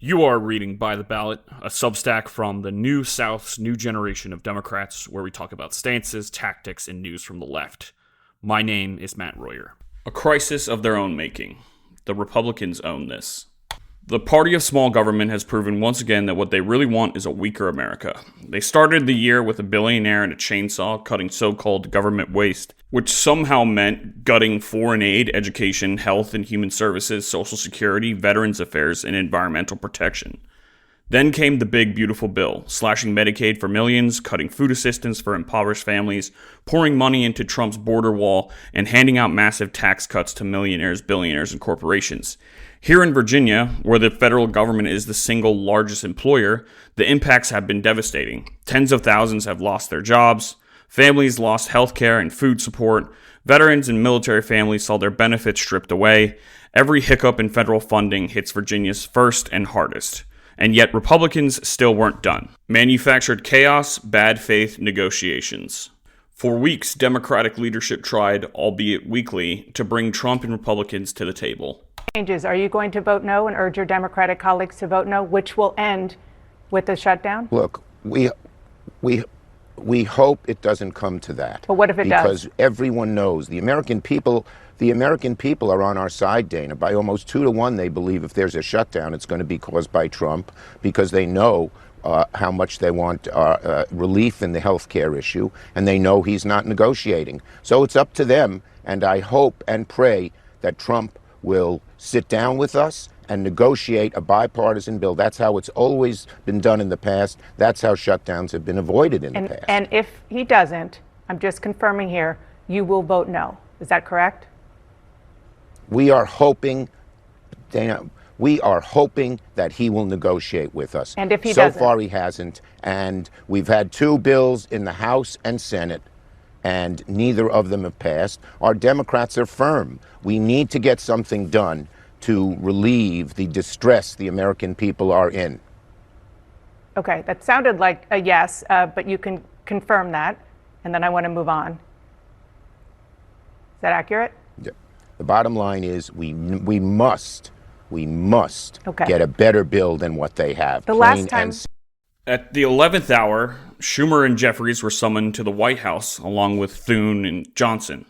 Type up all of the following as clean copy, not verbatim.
You are reading By the Ballot, a Substack from the New South's new generation of Democrats, where we talk about stances, tactics, and news from the left. My name is Matt Royer. A crisis of their own making. The Republicans own this. The party of small government has proven once again that what they really want is a weaker America. They started the year with a billionaire and a chainsaw cutting so-called government waste, which somehow meant gutting foreign aid, education, health and human services, social security, veterans affairs, and environmental protection. Then came the big, beautiful bill, slashing Medicaid for millions, cutting food assistance for impoverished families, pouring money into Trump's border wall, and handing out massive tax cuts to millionaires, billionaires, and corporations. Here in Virginia, where the federal government is the single largest employer, the impacts have been devastating. Tens of thousands have lost their jobs, families lost health care and food support, veterans and military families saw their benefits stripped away. Every hiccup in federal funding hits Virginia's first and hardest. And yet Republicans still weren't done. Manufactured chaos, bad faith negotiations. For weeks, Democratic leadership tried, albeit weakly, to bring Trump and Republicans to the table. Are you going to vote no and urge your Democratic colleagues to vote no, which will end with the shutdown? Look, we hope it doesn't come to that. But what if it does? Because everyone knows the American people are on our side, Dana. By almost 2-1, they believe if there's a shutdown, it's going to be caused by Trump, because they know how much they want relief in the health care issue, and they know he's not negotiating. So it's up to them, and I hope and pray that Trump will sit down with us and negotiate a bipartisan bill. That's how it's always been done in the past. That's how shutdowns have been avoided in the past. And if he doesn't, I'm just confirming here, you will vote no. Is that correct? We are hoping, Dana, that he will negotiate with us. And if he doesn't? So far he hasn't. And we've had 2 bills in the House and Senate, and neither of them have passed. Our Democrats are firm. We need to get something done to relieve the distress the American people are in. Okay, that sounded like a yes, but you can confirm that, and then I want to move on. Is that accurate? Yeah. The bottom line is we must get a better bill than what they have. The last time. At the 11th hour, Schumer and Jeffries were summoned to the White House, along with Thune and Johnson.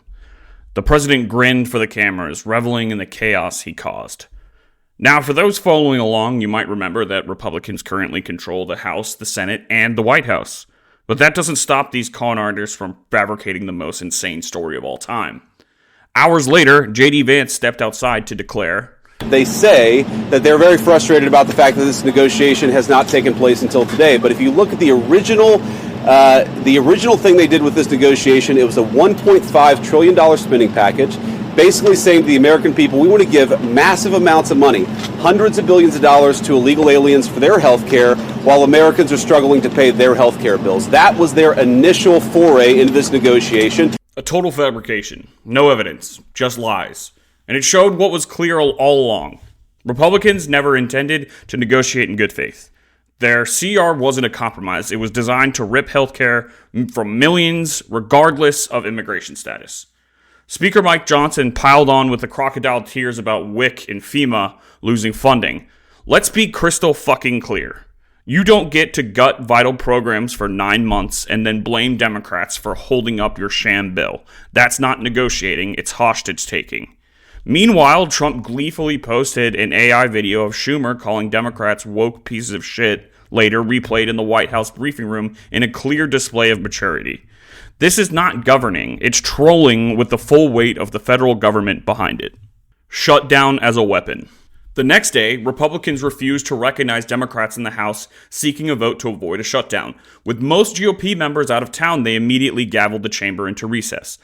The president grinned for the cameras, reveling in the chaos he caused. Now, for those following along, you might remember that Republicans currently control the House, the Senate, and the White House. But that doesn't stop these con artists from fabricating the most insane story of all time. Hours later, J.D. Vance stepped outside to declare, "They say that they're very frustrated about the fact that this negotiation has not taken place until today. But if you look at the original thing they did with this negotiation, it was a $1.5 trillion spending package, basically saying to the American people, we want to give massive amounts of money, hundreds of billions of dollars to illegal aliens for their health care, while Americans are struggling to pay their health care bills. That was their initial foray into this negotiation. A total fabrication. No evidence. Just lies. And it showed what was clear all along. Republicans never intended to negotiate in good faith. Their CR wasn't a compromise. It was designed to rip healthcare from millions, regardless of immigration status. Speaker Mike Johnson piled on with the crocodile tears about WIC and FEMA losing funding. Let's be crystal fucking clear. You don't get to gut vital programs for 9 months and then blame Democrats for holding up your sham bill. That's not negotiating, it's hostage taking. Meanwhile, Trump gleefully posted an AI video of Schumer calling Democrats woke pieces of shit, later replayed in the White House briefing room in a clear display of maturity. This is not governing, it's trolling with the full weight of the federal government behind it. Shutdown as a weapon. The next day, Republicans refused to recognize Democrats in the House seeking a vote to avoid a shutdown. With most GOP members out of town, they immediately gavelled the chamber into recess.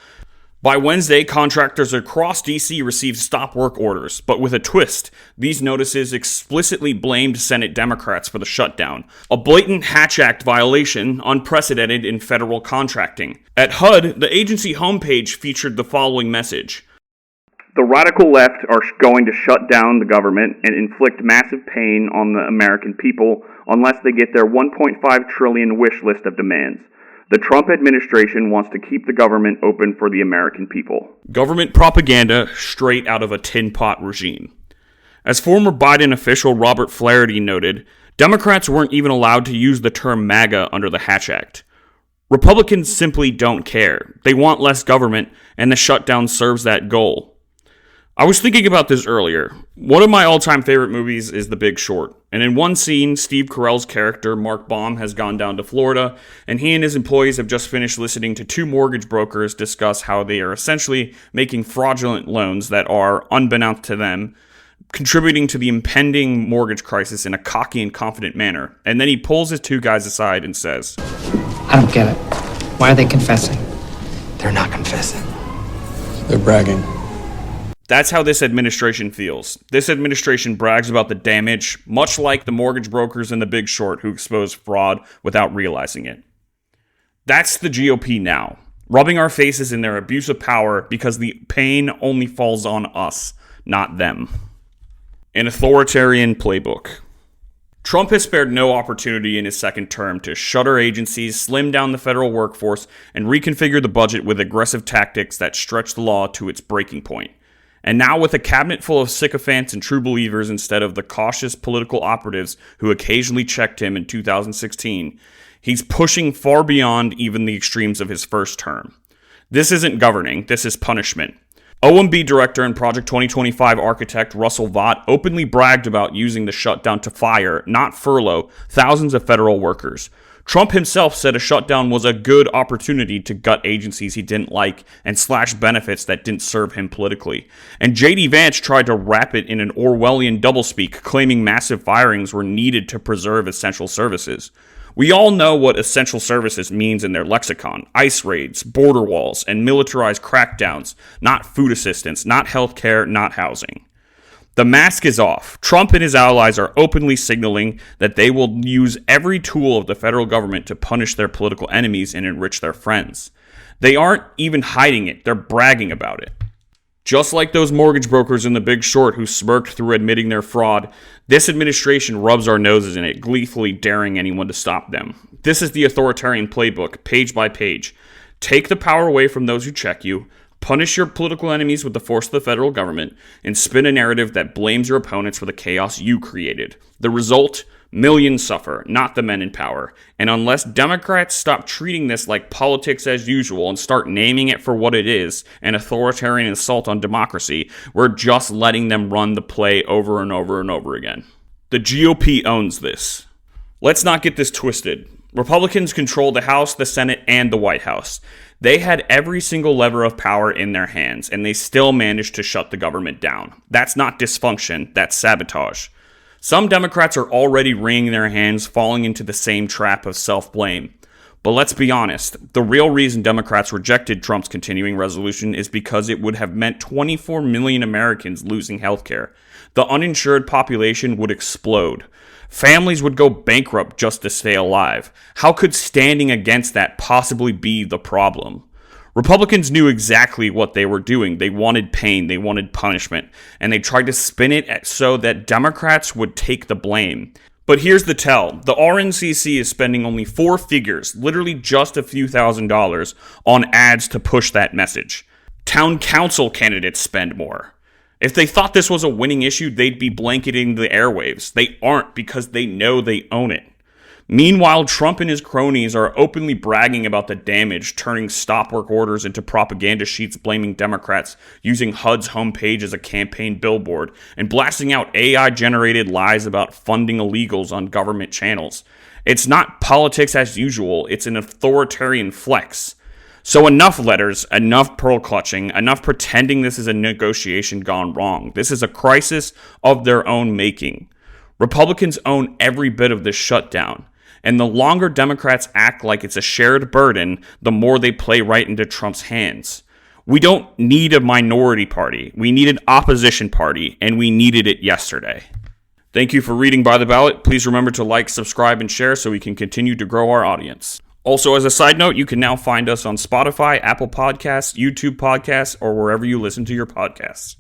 By Wednesday, contractors across D.C. received stop work orders, but with a twist. These notices explicitly blamed Senate Democrats for the shutdown, a blatant Hatch Act violation unprecedented in federal contracting. At HUD, the agency homepage featured the following message. The radical left are going to shut down the government and inflict massive pain on the American people unless they get their $1.5 trillion wish list of demands. The Trump administration wants to keep the government open for the American people. Government propaganda straight out of a tin pot regime. As former Biden official Robert Flaherty noted, Democrats weren't even allowed to use the term MAGA under the Hatch Act. Republicans simply don't care. They want less government, and the shutdown serves that goal. I was thinking about this earlier. One of my all-time favorite movies is The Big Short, and in one scene, Steve Carell's character, Mark Baum, has gone down to Florida, and he and his employees have just finished listening to two mortgage brokers discuss how they are essentially making fraudulent loans that are, unbeknownst to them, contributing to the impending mortgage crisis in a cocky and confident manner. And then he pulls his two guys aside and says, I don't get it. Why are they confessing? They're not confessing. They're bragging. That's how this administration feels. This administration brags about the damage, much like the mortgage brokers in The Big Short who expose fraud without realizing it. That's the GOP now, rubbing our faces in their abuse of power because the pain only falls on us, not them. An authoritarian playbook. Trump has spared no opportunity in his second term to shutter agencies, slim down the federal workforce, and reconfigure the budget with aggressive tactics that stretch the law to its breaking point. And now with a cabinet full of sycophants and true believers instead of the cautious political operatives who occasionally checked him in 2016, he's pushing far beyond even the extremes of his first term. This isn't governing, this is punishment. OMB director and Project 2025 architect Russell Vought openly bragged about using the shutdown to fire, not furlough, thousands of federal workers. Trump himself said a shutdown was a good opportunity to gut agencies he didn't like and slash benefits that didn't serve him politically. And J.D. Vance tried to wrap it in an Orwellian doublespeak, claiming massive firings were needed to preserve essential services. We all know what essential services means in their lexicon: ICE raids, border walls, and militarized crackdowns, not food assistance, not healthcare, not housing. The mask is off. Trump and his allies are openly signaling that they will use every tool of the federal government to punish their political enemies and enrich their friends. They aren't even hiding it, they're bragging about it. Just like those mortgage brokers in The Big Short who smirked through admitting their fraud, this administration rubs our noses in it, gleefully daring anyone to stop them. This is the authoritarian playbook, page by page. Take the power away from those who check you, punish your political enemies with the force of the federal government, and spin a narrative that blames your opponents for the chaos you created. The result? Millions suffer, not the men in power. And unless Democrats stop treating this like politics as usual and start naming it for what it is, an authoritarian assault on democracy, we're just letting them run the play over and over and over again. The GOP owns this. Let's not get this twisted. Republicans control the House, the Senate, and the White House. They had every single lever of power in their hands, and they still managed to shut the government down. That's not dysfunction, that's sabotage. Some Democrats are already wringing their hands, falling into the same trap of self-blame. But let's be honest, the real reason Democrats rejected Trump's continuing resolution is because it would have meant 24 million Americans losing health care. The uninsured population would explode. Families would go bankrupt just to stay alive. How could standing against that possibly be the problem? Republicans knew exactly what they were doing. They wanted pain, they wanted punishment, and they tried to spin it so that Democrats would take the blame. But here's the tell. The RNCC is spending only four figures, literally just a few $1,000s, on ads to push that message. Town council candidates spend more. If they thought this was a winning issue, they'd be blanketing the airwaves. They aren't, because they know they own it. Meanwhile, Trump and his cronies are openly bragging about the damage, turning stop work orders into propaganda sheets blaming Democrats, using HUD's homepage as a campaign billboard, and blasting out AI-generated lies about funding illegals on government channels. It's not politics as usual, it's an authoritarian flex. So enough letters, enough pearl clutching, enough pretending this is a negotiation gone wrong. This is a crisis of their own making. Republicans own every bit of this shutdown. And the longer Democrats act like it's a shared burden, the more they play right into Trump's hands. We don't need a minority party. We need an opposition party, and we needed it yesterday. Thank you for reading By the Ballot. Please remember to like, subscribe, and share so we can continue to grow our audience. Also, as a side note, you can now find us on Spotify, Apple Podcasts, YouTube Podcasts, or wherever you listen to your podcasts.